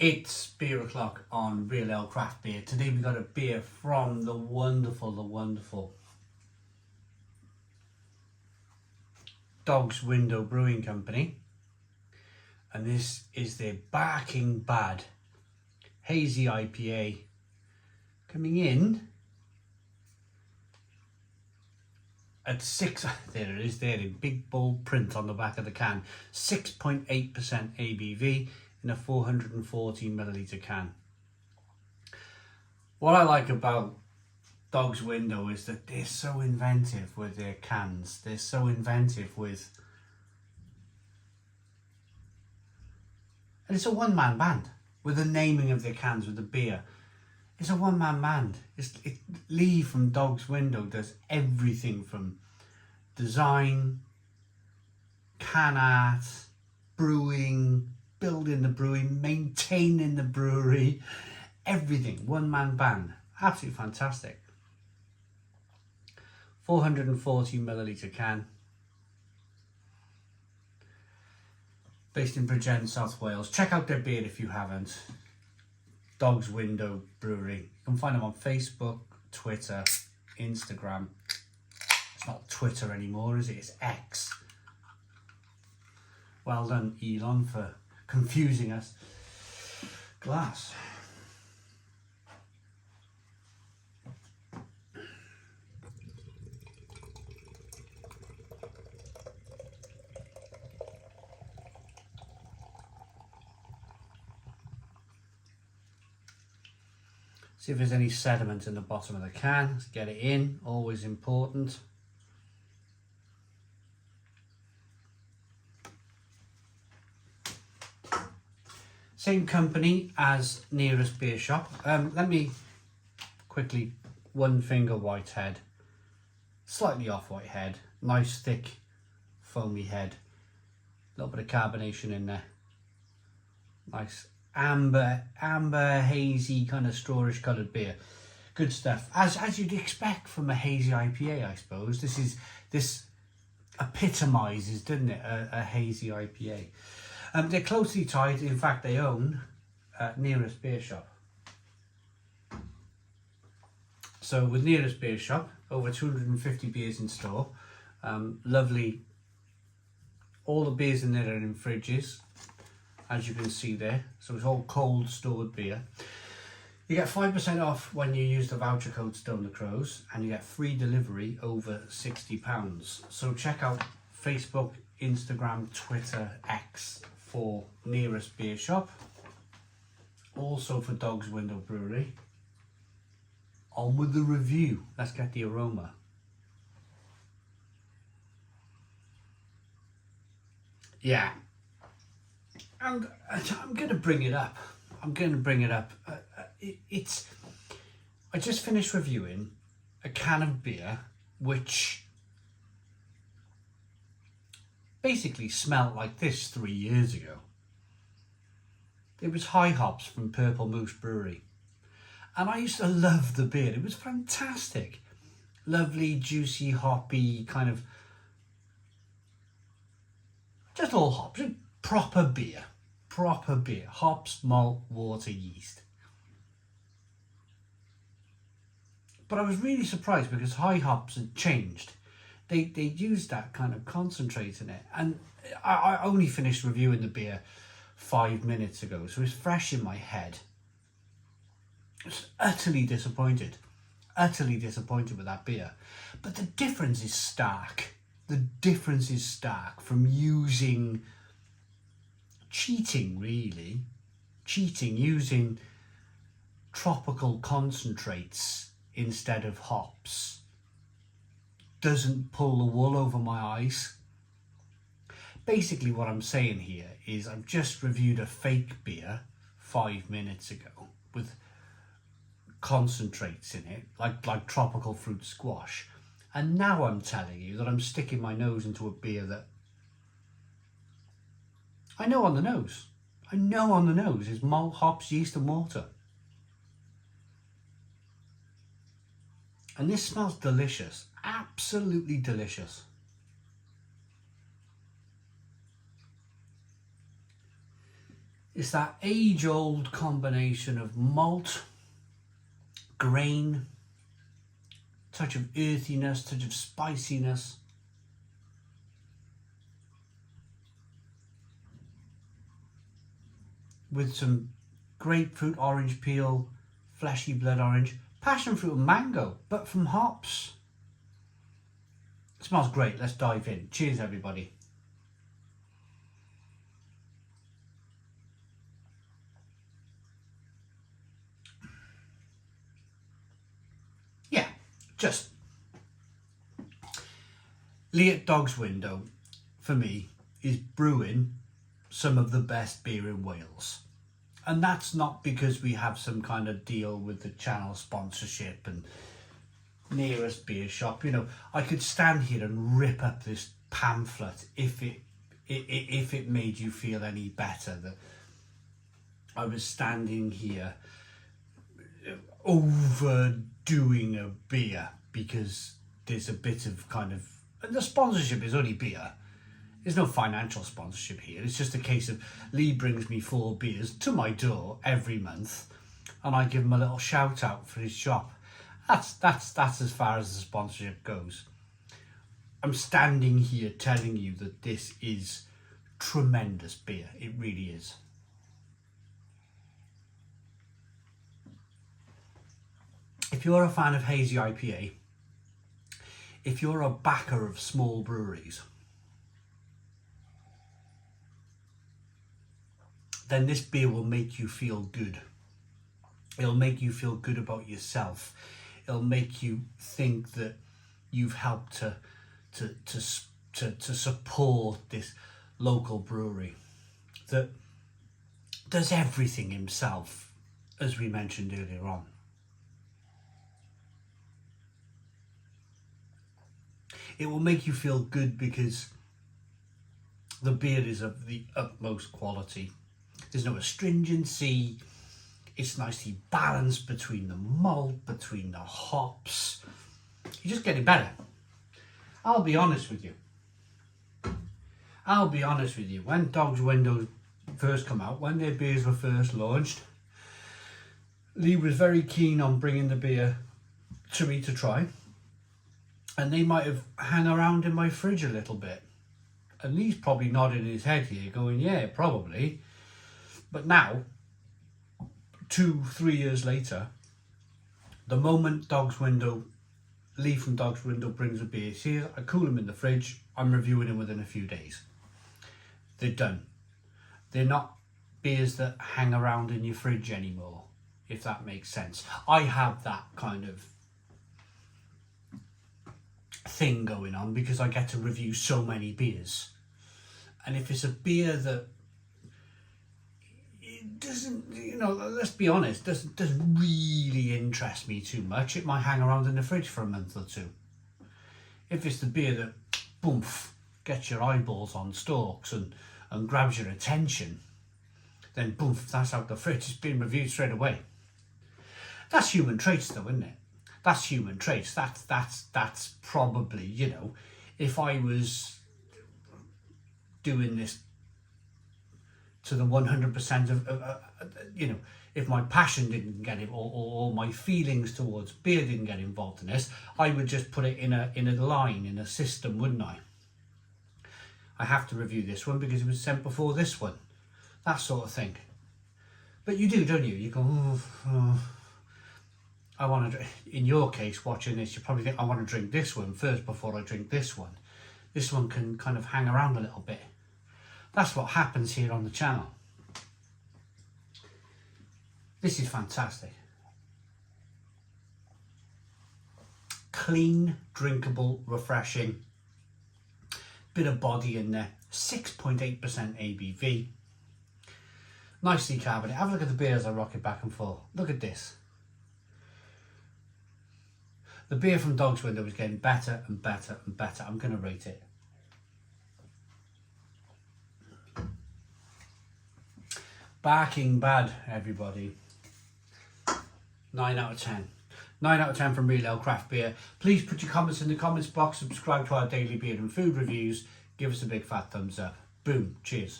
It's beer o'clock on Real Ale Craft Beer. Today we got a beer from the wonderful Dog's Window Brewing Company, and this is their Barking Bad Hazy IPA, coming in at 6, there it is there in big bold print on the back of the can, 6.8% ABV in a 440 milliliter can. What I like about Dog's Window is that they're so inventive with their cans. They're so inventive with, and it's a one-man band with the naming of their cans with the beer. It's a one-man band. Lee from Dog's Window does everything from design, can art, brewing, building the brewery, maintaining the brewery, everything. One-man band. Absolutely fantastic. 440 milliliter can. Based in Bridgend, South Wales. Check out their beer if you haven't. Dog's Window Brewery. You can find them on Facebook, Twitter, Instagram. It's not Twitter anymore, is it? It's X. Well done, Elon, for confusing us. Glass. See if there's any sediment in the bottom of the can. Let's get it in, always important. Same company as nearest beer shop. Let me quickly, one finger white head, slightly off white head, nice thick foamy head, a little bit of carbonation in there, nice amber hazy kind of strawish coloured beer. Good stuff, as you'd expect from a hazy IPA, I suppose. This epitomizes, doesn't it, a hazy IPA. They're closely tied. In fact, they own nearest beer shop. So with nearest beer shop, over 250 beers in store. Lovely. All the beers in there are in fridges, as you can see there. So it's all cold stored beer. You get 5% off when you use the voucher code Stone the Crows, and you get free delivery over £60. So check out Facebook, Instagram, Twitter, X for nearest beer shop. Also for Dog's Window Brewery. On with the review. Let's get the aroma. Yeah. And I'm going to bring it up. I just finished reviewing a can of beer which basically smelled like this 3 years ago. It was High Hops from Purple Moose Brewery. And I used to love the beer. It was fantastic. Lovely, juicy, hoppy, kind of just all hops. Proper beer. Proper beer. Hops, malt, water, yeast. But I was really surprised because High Hops had changed. They used that kind of concentrate in it. And I only finished reviewing the beer 5 minutes ago, so it's fresh in my head. I was utterly disappointed with that beer. But the difference is stark. The difference is stark from using, cheating, using tropical concentrates instead of hops. Doesn't pull the wool over my eyes. Basically what I'm saying here is I've just reviewed a fake beer 5 minutes ago with concentrates in it, like tropical fruit squash. And now I'm telling you that I'm sticking my nose into a beer that I know on the nose is malt, hops, yeast and water. And this smells delicious, absolutely delicious. It's that age-old combination of malt, grain, touch of earthiness, touch of spiciness. With some grapefruit, orange peel, fleshy blood orange, passion fruit and mango, but from hops. It smells great. Let's dive in. Cheers, everybody. Yeah, just Lee at Dog's Window, for me, is brewing some of the best beer in Wales. And that's not because we have some kind of deal with the channel sponsorship and nearest beer shop. You know, I could stand here and rip up this pamphlet if it made you feel any better, that I was standing here overdoing a beer because there's a bit of kind of, and the sponsorship is only beer. There's no financial sponsorship here. It's just a case of Lee brings me 4 beers to my door every month and I give him a little shout out for his shop. That's as far as the sponsorship goes. I'm standing here telling you that this is tremendous beer. It really is. If you're a fan of Hazy IPA, if you're a backer of small breweries, then this beer will make you feel good. It'll make you feel good about yourself. It'll make you think that you've helped to support this local brewery that does everything himself, as we mentioned earlier on. It will make you feel good because the beer is of the utmost quality. There's no astringency. It's nicely balanced between the malt, between the hops. You're just getting better. I'll be honest with you. When Dog's Window first come out, when their beers were first launched, Lee was very keen on bringing the beer to me to try. And they might have hung around in my fridge a little bit. And Lee's probably nodding his head here going, yeah, probably. But now, 2-3 years later, the moment Lee from Dog's Window brings a beer here, I cool them in the fridge, I'm reviewing them within a few days. They're done. They're not beers that hang around in your fridge anymore, if that makes sense. I have that kind of thing going on because I get to review so many beers. And if it's a beer that it doesn't, you know, let's be honest, doesn't really interest me too much, it might hang around in the fridge for a month or two. If it's the beer that, boom, gets your eyeballs on stalks and grabs your attention, then boom, that's out the fridge, it's been reviewed straight away. That's human traits though, isn't it? That's human traits. That's probably, you know, if I was doing this to the 100% of you know, if my passion didn't get it, or my feelings towards beer didn't get involved in this, I would just put it in a line, in a system, wouldn't I? I have to review this one because it was sent before this one, that sort of thing. But you do, don't you? You go, oh. I want to, in your case, watching this, you probably think, I want to drink this one first before I drink this one. This one can kind of hang around a little bit. That's what happens here on the channel. This is fantastic. Clean, drinkable, refreshing. Bit of body in there. 6.8% ABV. Nicely carbonated. Have a look at the beer as I rock it back and forth. Look at this. The beer from Dog's Window is getting better and better and better. I'm going to rate it. Barking bad, everybody. 9 out of 10. 9 out of 10 from Real Ale Craft Beer. Please put your comments in the comments box. Subscribe to our daily beer and food reviews. Give us a big fat thumbs up. Boom. Cheers.